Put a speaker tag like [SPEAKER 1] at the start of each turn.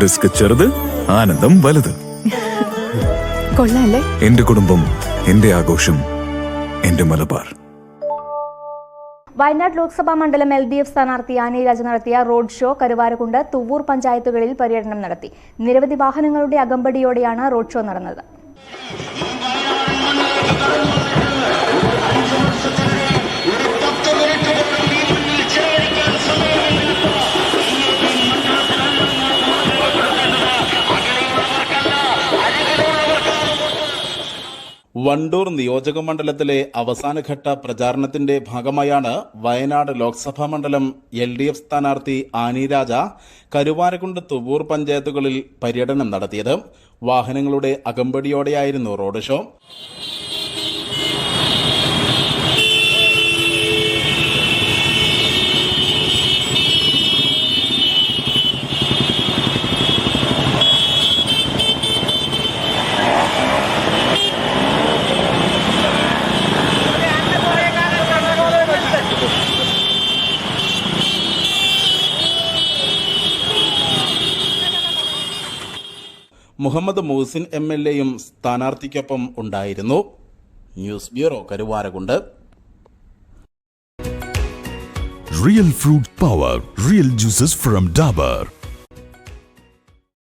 [SPEAKER 1] Risk ചെറുത്, ആനന്ദം വലുത്.
[SPEAKER 2] കൊള്ളാല്ലേ?
[SPEAKER 1] എന്റെ കുടുംബം, എന്റെ ആഘോഷം, എന്റെ മലബാർ.
[SPEAKER 3] വയനാട് ലോക്സഭാ മണ്ഡലം LDF സ്ഥാനാർത്ഥി ആനി രാജ നടത്തിയ റോഡ് ഷോ കരുവാരക്കുണ്ട്, തുവ്വൂർ പഞ്ചായത്തുകളിൽ പര്യടനം നടത്തി. നിരവധി വാഹനങ്ങളുടെ അകമ്പടിയോടെയാണ് റോഡ് ഷോ നടന്നത്.
[SPEAKER 4] വണ്ടൂർ നിയോജക മണ്ഡലത്തിലെ അവസാനഘട്ട പ്രചാരണത്തിന്റെ ഭാഗമായാണ് വയനാട് ലോക്സഭാ മണ്ഡലം LDF സ്ഥാനാർത്ഥി ആനി രാജ കരുവാരക്കുണ്ട്, തുവ്വൂർ പഞ്ചായത്തുകളിൽ പര്യടനം നടത്തിയത്. വാഹനങ്ങളുടെ അകമ്പടിയോടെയായിരുന്നു റോഡ് ഷോ. മുഹമ്മദ് മൂസിൻ MLAയും സ്ഥാനാർത്ഥിക്കൊപ്പം ഉണ്ടായിരുന്നു. News bureau, Karuvarakundu.
[SPEAKER 5] Real fruit power, real juices from Dabur.